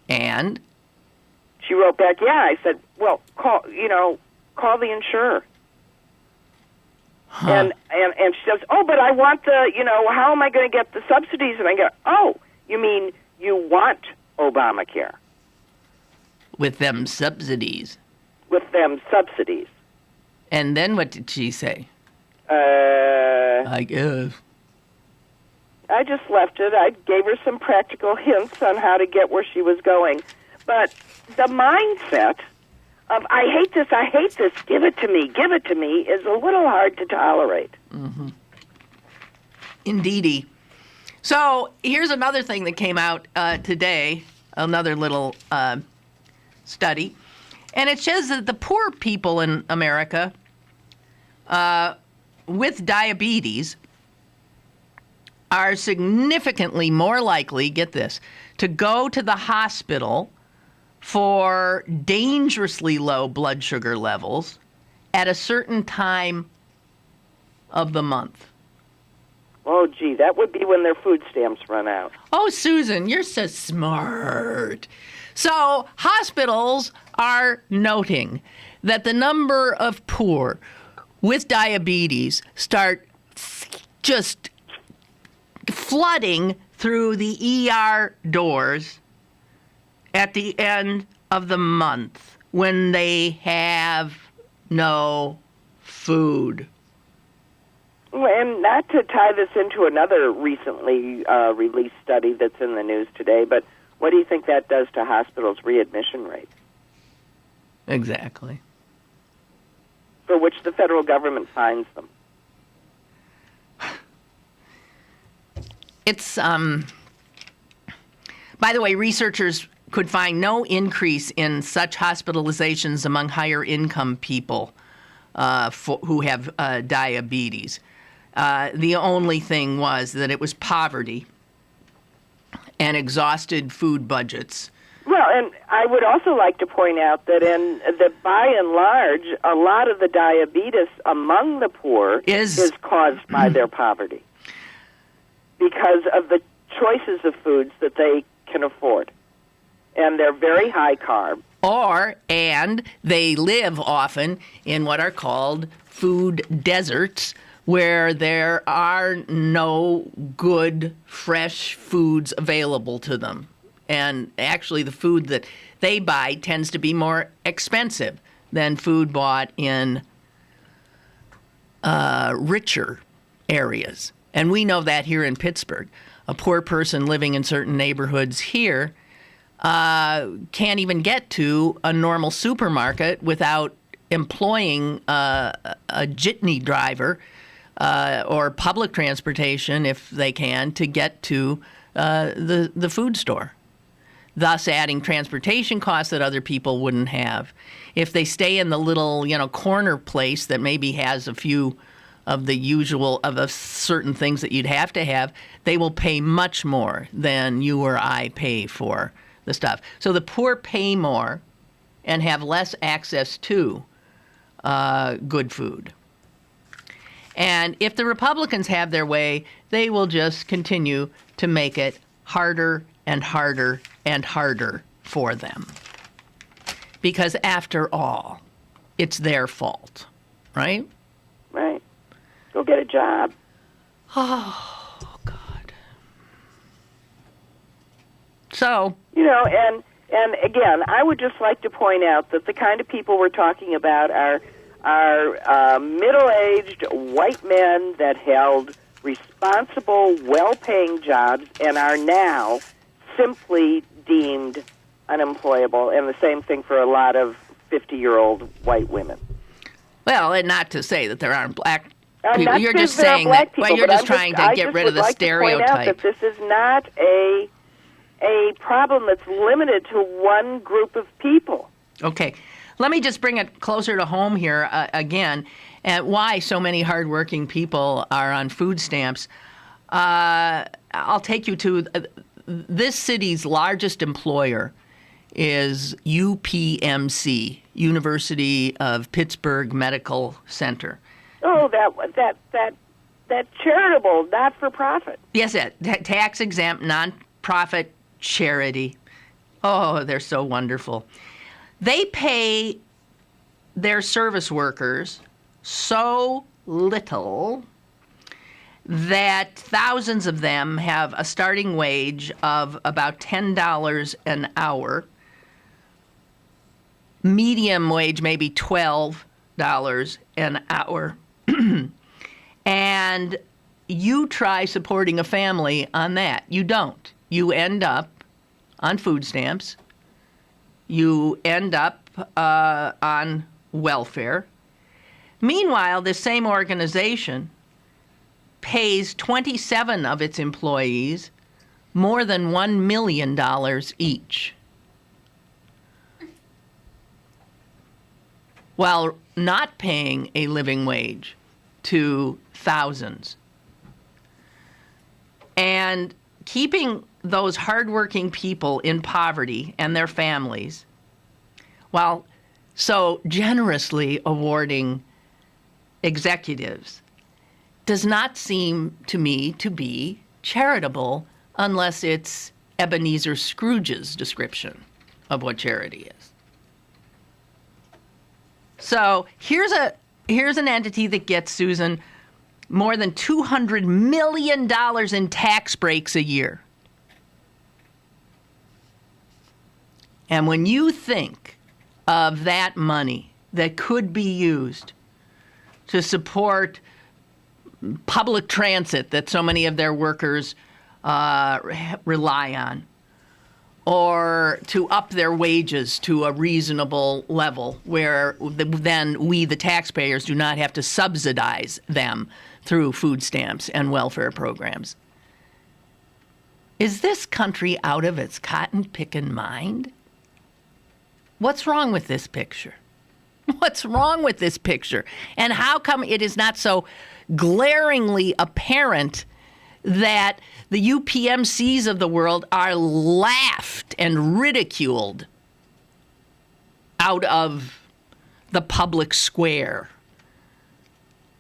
And? She wrote back, yeah. I said, well, call the insurer. Huh. And she says, oh, but I want how am I going to get the subsidies? And I go, oh, you mean you want Obamacare? With them subsidies. With them subsidies. And then what did she say? I guess. I just left it. I gave her some practical hints on how to get where she was going. But the mindset of, I hate this, give it to me, is a little hard to tolerate. Mm-hmm. Indeedy. So here's another thing that came out today, another little study. And it says that the poor people in America with diabetes are significantly more likely, get this, to go to the hospital for dangerously low blood sugar levels at a certain time of the month. Oh, gee, that would be when their food stamps run out. Oh, Susan, you're so smart. So hospitals are noting that the number of poor with diabetes start just flooding through the ER doors at the end of the month when they have no food. And not to tie this into another recently released study that's in the news today, but what do you think that does to hospitals' readmission rates? Exactly. For which the federal government fines them. It's, by the way, researchers could find no increase in such hospitalizations among higher income people who have diabetes. The only thing was that it was poverty and exhausted food budgets. Well, and I would also like to point out that by and large, a lot of the diabetes among the poor is caused by their poverty because of the choices of foods that they can afford. And they're very high carb. And they live often in what are called food deserts, where there are no good, fresh foods available to them. And actually, the food that they buy tends to be more expensive than food bought in richer areas. And we know that here in Pittsburgh. A poor person living in certain neighborhoods here can't even get to a normal supermarket without employing a jitney driver or public transportation, if they can, to get to the food store, thus adding transportation costs that other people wouldn't have. If they stay in the little, corner place that maybe has a few of the certain things that you'd have to have, they will pay much more than you or I pay for the stuff. So the poor pay more and have less access to good food. And if the Republicans have their way, they will just continue to make it harder and harder and harder for them. Because after all, it's their fault, right? Right. Go get a job. Oh, God. So... And again, I would just like to point out that the kind of people we're talking about are middle-aged white men that held responsible, well-paying jobs and are now simply deemed unemployable, and the same thing for a lot of 50-year-old white women. Well, and not to say that there aren't black people. Not You're that just there are saying black that. People, Well, you're but just trying to get rid of the stereotype. I just would like to point out that this is not a problem that's limited to one group of people. Okay. Let me just bring it closer to home here again, and why so many hardworking people are on food stamps. I'll take you to this city's largest employer is UPMC, University of Pittsburgh Medical Center. Oh, that charitable, not-for-profit. Yes, tax-exempt, non-profit charity. Oh, they're so wonderful. They pay their service workers so little that thousands of them have a starting wage of about $10 an hour. Medium wage maybe $12 an hour. And you try supporting a family on that. You don't. You end up on food stamps. You end up on welfare. Meanwhile, this same organization pays 27 of its employees more than $1 million each, while not paying a living wage to thousands. And keeping those hardworking people in poverty and their families, while so generously awarding executives, does not seem to me to be charitable unless it's Ebenezer Scrooge's description of what charity is. So here's an entity that gets, Susan, more than $200 million in tax breaks a year. And when you think of that money that could be used to support public transit that so many of their workers rely on, or to up their wages to a reasonable level where then we, the taxpayers, do not have to subsidize them through food stamps and welfare programs. Is this country out of its cotton-picking mind? What's wrong with this picture? What's wrong with this picture? And how come it is not so glaringly apparent that the UPMCs of the world are laughed and ridiculed out of the public square?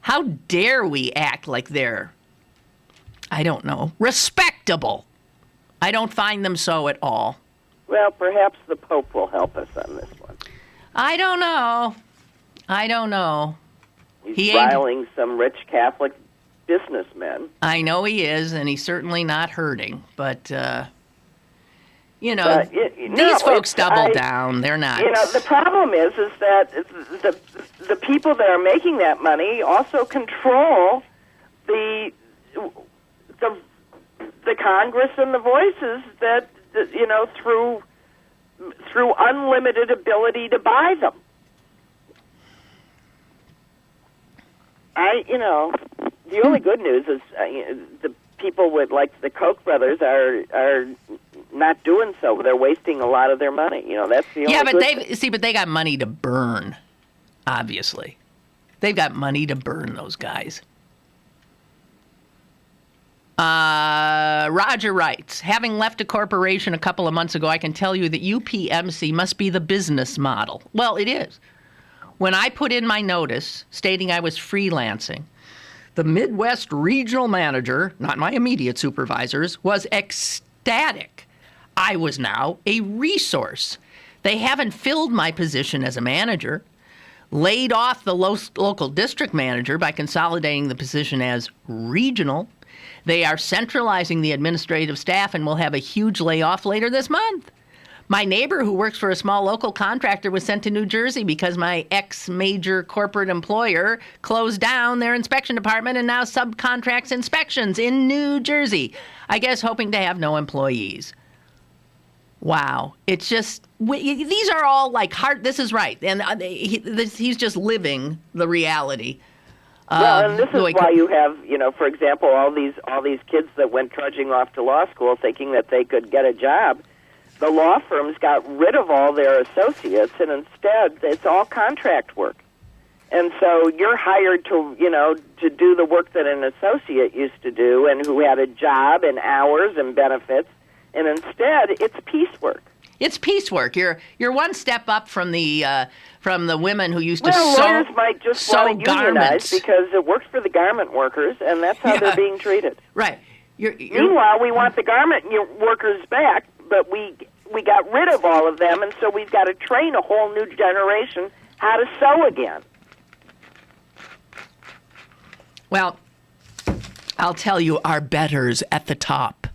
How dare we act like they're, I don't know, respectable? I don't find them so at all. Well, perhaps the Pope will help us on this one. I don't know. He's riling some rich Catholic businessmen. I know he is, and he's certainly not hurting. But, these folks double down. They're not. The problem is that the people that are making that money also control the Congress and the voices that through unlimited ability to buy them. The only good news is the people with, like the Koch brothers, are not doing so. They're wasting a lot of their money. That's the only. Yeah, but they got money to burn. Obviously, they've got money to burn. Those guys. Roger writes, having left a corporation a couple of months ago, I can tell you that UPMC must be the business model. Well, it is. When I put in my notice stating I was freelancing, the Midwest regional manager, not my immediate supervisors, was ecstatic. I was now a resource. They haven't filled my position as a manager, laid off the local district manager by consolidating the position as regional. They are centralizing the administrative staff and will have a huge layoff later this month. My neighbor who works for a small local contractor was sent to New Jersey because my ex-major corporate employer closed down their inspection department and now subcontracts inspections in New Jersey, I guess hoping to have no employees. Wow. It's just, these are all like hard, this is right. And he's just living the reality. Well, and this is why you have, for example, all these kids that went trudging off to law school thinking that they could get a job. The law firms got rid of all their associates, and instead it's all contract work. And so you're hired to do the work that an associate used to do and who had a job and hours and benefits, and instead it's piecework. It's piecework. You're one step up from the women who used to lawyers might just want to unionize garments because it works for the garment workers, and that's how they're being treated. Right. Meanwhile, we want the garment workers back, but we got rid of all of them, and so we've got to train a whole new generation how to sew again. Well, I'll tell you, our betters at the top,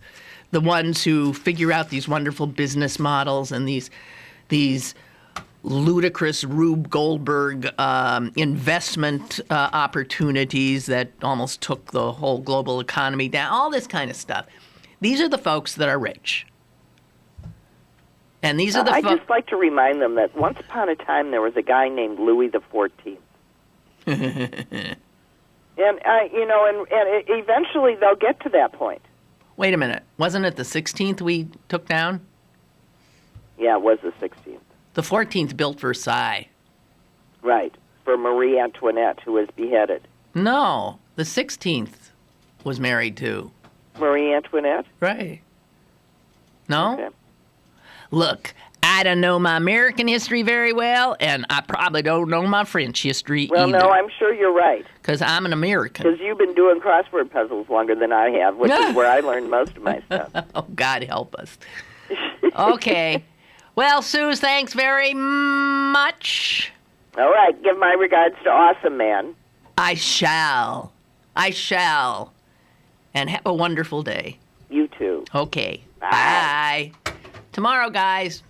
the ones who figure out these wonderful business models and these ludicrous Rube Goldberg investment opportunities that almost took the whole global economy down, all this kind of stuff. These are the folks that are rich. And these are the I'd just like to remind them that once upon a time there was a guy named Louis XIV. and eventually they'll get to that point. Wait a minute. Wasn't it the 16th we took down? Yeah, it was the 16th. The 14th built Versailles. Right, for Marie Antoinette, who was beheaded. No, the 16th was married to Marie Antoinette? Right. No? Okay. Look, I don't know my American history very well, and I probably don't know my French history either. Well, no, I'm sure you're right. Because I'm an American. Because you've been doing crossword puzzles longer than I have, which is where I learned most of my stuff. Oh, God help us. Okay. Well, Suze, thanks very much. All right. Give my regards to Awesome Man. I shall. And have a wonderful day. You too. Okay. Bye. Bye. Tomorrow, guys.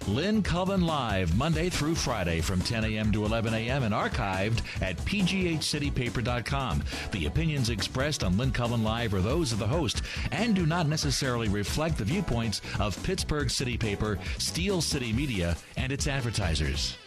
Lynn Cullen Live, Monday through Friday from 10 a.m. to 11 a.m. and archived at pghcitypaper.com. The opinions expressed on Lynn Cullen Live are those of the host and do not necessarily reflect the viewpoints of Pittsburgh City Paper, Steel City Media, and its advertisers.